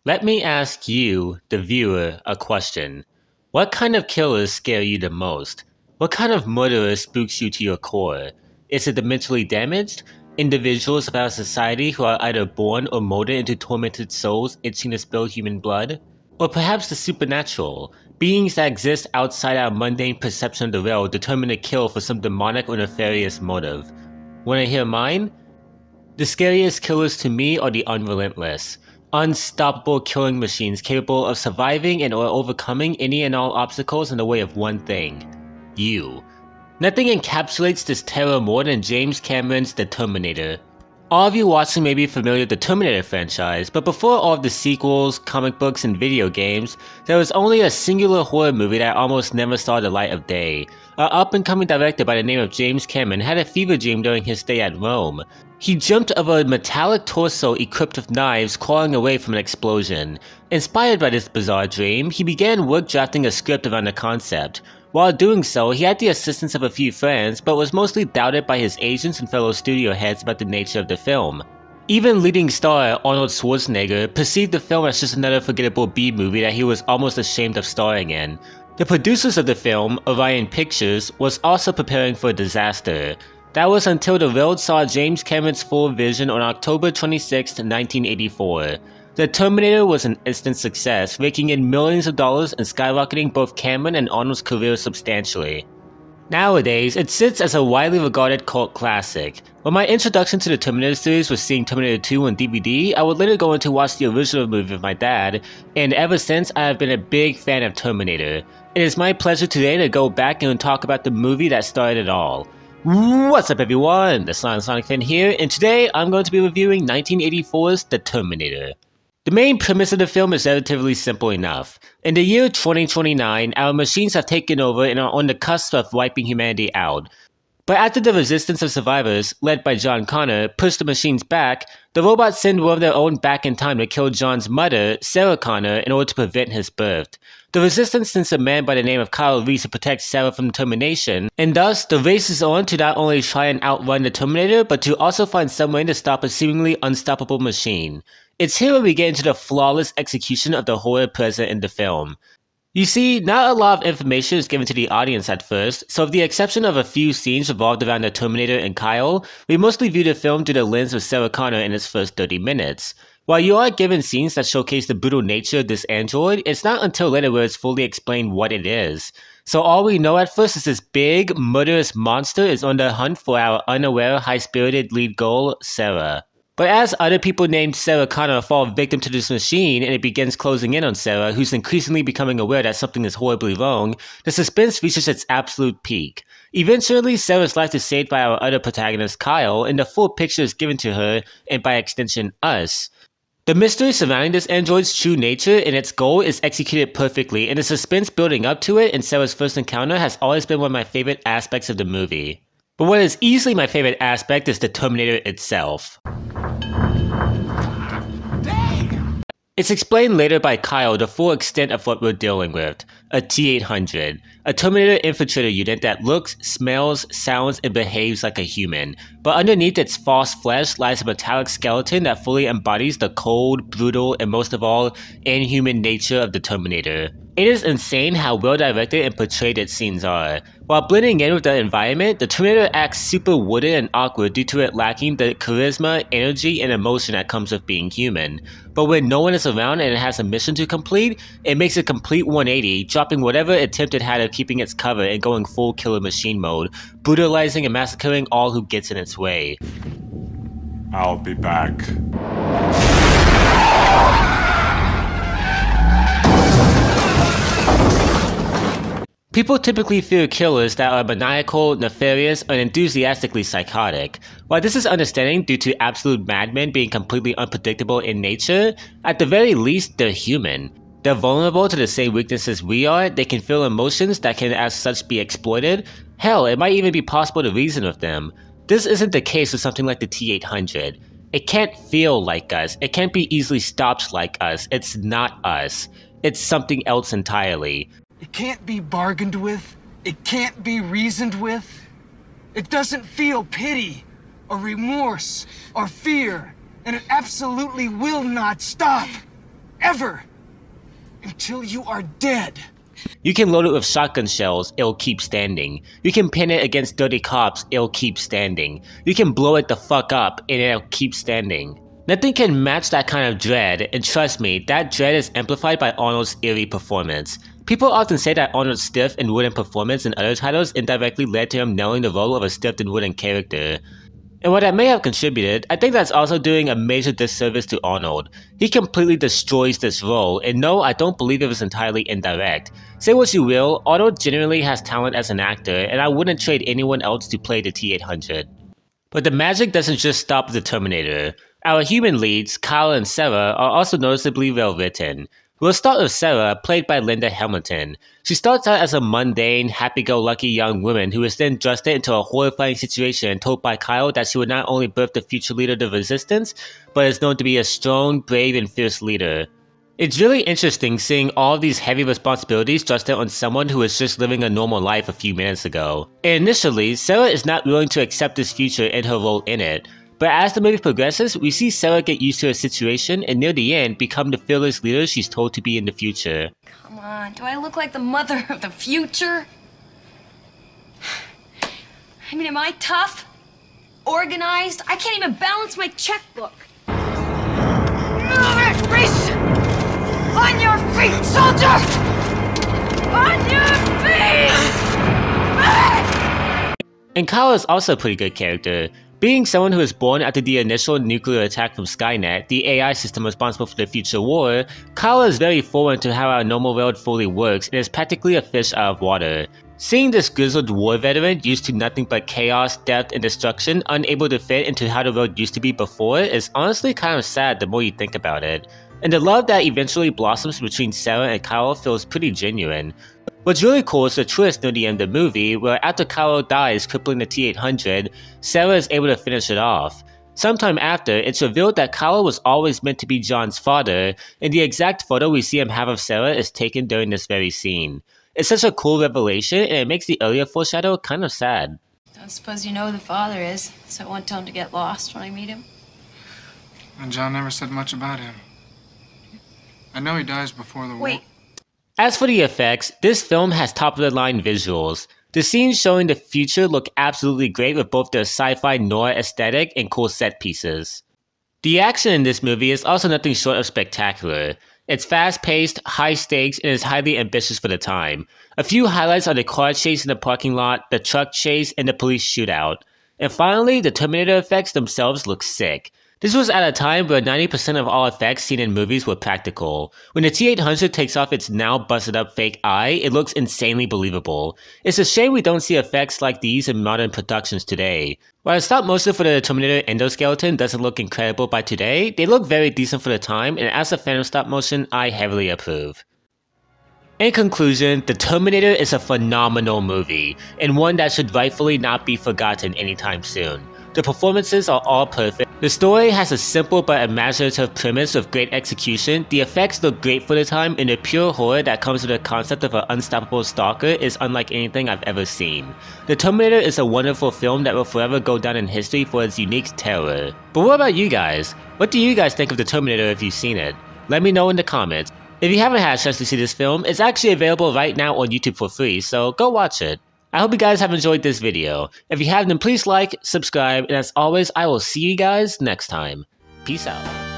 Let me ask you, the viewer, a question. What kind of killers scare you the most? What kind of murderer spooks you to your core? Is it the mentally damaged? Individuals of our society who are either born or molded into tormented souls itching to spill human blood? Or perhaps the supernatural, beings that exist outside our mundane perception of the real determined to kill for some demonic or nefarious motive? Wanna hear mine? The scariest killers to me are the unrelentless. Unstoppable killing machines capable of surviving and or overcoming any and all obstacles in the way of one thing. You. Nothing encapsulates this terror more than James Cameron's The Terminator. All of you watching may be familiar with the Terminator franchise, but before all of the sequels, comic books, and video games, there was only a singular horror movie that almost never saw the light of day. An up-and-coming director by the name of James Cameron had a fever dream during his stay at Rome. He dreamt of a metallic torso equipped with knives crawling away from an explosion. Inspired by this bizarre dream, he began work drafting a script around the concept. While doing so, he had the assistance of a few friends, but was mostly doubted by his agents and fellow studio heads about the nature of the film. Even leading star Arnold Schwarzenegger perceived the film as just another forgettable B-movie that he was almost ashamed of starring in. The producers of the film, Orion Pictures, was also preparing for a disaster. That was until the world saw James Cameron's full vision on October 26, 1984. The Terminator was an instant success, raking in millions of dollars and skyrocketing both Cameron and Arnold's careers substantially. Nowadays, it sits as a widely regarded cult classic. When my introduction to the Terminator series was seeing Terminator 2 on DVD, I would later go on to watch the original movie with my dad, and ever since I have been a big fan of Terminator. It is my pleasure today to go back and talk about the movie that started it all. What's up everyone, the Sonic Fan here, and today I'm going to be reviewing 1984's The Terminator. The main premise of the film is relatively simple enough. In the year 2029, our machines have taken over and are on the cusp of wiping humanity out. But after the resistance of survivors, led by John Connor, pushed the machines back, the robots send one of their own back in time to kill John's mother, Sarah Connor, in order to prevent his birth. The resistance sends a man by the name of Kyle Reese to protect Sarah from termination, and thus the race is on to not only try and outrun the Terminator, but to also find some way to stop a seemingly unstoppable machine. It's here where we get into the flawless execution of the horror present in the film. You see, not a lot of information is given to the audience at first, so with the exception of a few scenes revolved around the Terminator and Kyle, we mostly view the film through the lens of Sarah Connor in its first 30 minutes. While you are given scenes that showcase the brutal nature of this android, it's not until later where it's fully explained what it is. So all we know at first is this big, murderous monster is on the hunt for our unaware, high-spirited lead girl, Sarah. But as other people named Sarah Connor fall victim to this machine and it begins closing in on Sarah, who's increasingly becoming aware that something is horribly wrong, the suspense reaches its absolute peak. Eventually, Sarah's life is saved by our other protagonist, Kyle, and the full picture is given to her, and by extension, us. The mystery surrounding this android's true nature and its goal is executed perfectly, and the suspense building up to it in Sarah's first encounter has always been one of my favorite aspects of the movie. But what is easily my favorite aspect is the Terminator itself. It's explained later by Kyle the full extent of what we're dealing with. A T-800, a Terminator infiltrator unit that looks, smells, sounds, and behaves like a human. But underneath its false flesh lies a metallic skeleton that fully embodies the cold, brutal, and most of all, inhuman nature of the Terminator. It is insane how well directed and portrayed its scenes are. While blending in with the environment, the Terminator acts super wooden and awkward due to it lacking the charisma, energy, and emotion that comes with being human. But when no one is around and it has a mission to complete, it makes a complete 180, dropping whatever attempt it had of keeping its cover and going full killer machine mode, brutalizing and massacring all who gets in its way. I'll be back. People typically fear killers that are maniacal, nefarious, and enthusiastically psychotic. While this is understanding due to absolute madmen being completely unpredictable in nature, at the very least they're human. They're vulnerable to the same weaknesses we are, they can feel emotions that can as such be exploited. Hell, it might even be possible to reason with them. This isn't the case with something like the T-800. It can't feel like us, it can't be easily stopped like us, it's not us. It's something else entirely. It can't be bargained with. It can't be reasoned with. It doesn't feel pity, or remorse, or fear, and it absolutely will not stop. forever. Until you are dead. You can load it with shotgun shells, it'll keep standing. You can pin it against dirty cops, it'll keep standing. You can blow it the fuck up, and it'll keep standing. Nothing can match that kind of dread, and trust me, that dread is amplified by Arnold's eerie performance. People often say that Arnold's stiff and wooden performance in other titles indirectly led to him nailing the role of a stiff and wooden character. And while that may have contributed, I think that's also doing a major disservice to Arnold. He completely destroys this role, and no, I don't believe it was entirely indirect. Say what you will, Arnold generally has talent as an actor, and I wouldn't trade anyone else to play the T-800. But the magic doesn't just stop with the Terminator. Our human leads, Kyle and Sarah, are also noticeably well written. We'll start with Sarah, played by Linda Hamilton. She starts out as a mundane, happy-go-lucky young woman who is then thrust into a horrifying situation told by Kyle that she would not only birth the future leader of the Resistance, but is known to be a strong, brave, and fierce leader. It's really interesting seeing all of these heavy responsibilities thrusted on someone who was just living a normal life a few minutes ago. And initially, Sarah is not willing to accept this future and her role in it. But as the movie progresses, we see Sarah get used to her situation and near the end become the fearless leader she's told to be in the future. Come on, do I look like the mother of the future? I mean, am I tough? Organized? I can't even balance my checkbook. Reese! On your feet, soldier! On your feet! And Kyle is also a pretty good character. Being someone who was born after the initial nuclear attack from Skynet, the AI system responsible for the future war, Kyle is very foreign to how our normal world fully works and is practically a fish out of water. Seeing this grizzled war veteran used to nothing but chaos, death, and destruction, unable to fit into how the world used to be before, is honestly kind of sad the more you think about it. And the love that eventually blossoms between Sarah and Kyle feels pretty genuine. What's really cool is the twist near the end of the movie, where after Kyle dies crippling the T-800, Sarah is able to finish it off. Sometime after, it's revealed that Kyle was always meant to be John's father, and the exact photo we see him have of Sarah is taken during this very scene. It's such a cool revelation, and it makes the earlier foreshadow kind of sad. Don't suppose you know who the father is, so I won't tell him to get lost when I meet him. And John never said much about him. I know he dies before the war. Wait. As for the effects, this film has top-of-the-line visuals. The scenes showing the future look absolutely great with both their sci-fi noir aesthetic and cool set pieces. The action in this movie is also nothing short of spectacular. It's fast-paced, high-stakes, and is highly ambitious for the time. A few highlights are the car chase in the parking lot, the truck chase, and the police shootout. And finally, the Terminator effects themselves look sick. This was at a time where 90% of all effects seen in movies were practical. When the T-800 takes off its now busted up fake eye, it looks insanely believable. It's a shame we don't see effects like these in modern productions today. While the stop motion for the Terminator endoskeleton doesn't look incredible by today, they look very decent for the time, and as a fan of stop motion, I heavily approve. In conclusion, The Terminator is a phenomenal movie, and one that should rightfully not be forgotten anytime soon. The performances are all perfect. The story has a simple but imaginative premise with great execution, the effects look great for the time, and the pure horror that comes with the concept of an unstoppable stalker is unlike anything I've ever seen. The Terminator is a wonderful film that will forever go down in history for its unique terror. But what about you guys? What do you guys think of The Terminator if you've seen it? Let me know in the comments. If you haven't had a chance to see this film, it's actually available right now on YouTube for free, so go watch it. I hope you guys have enjoyed this video. If you have, then please like, subscribe, and as always, I will see you guys next time. Peace out.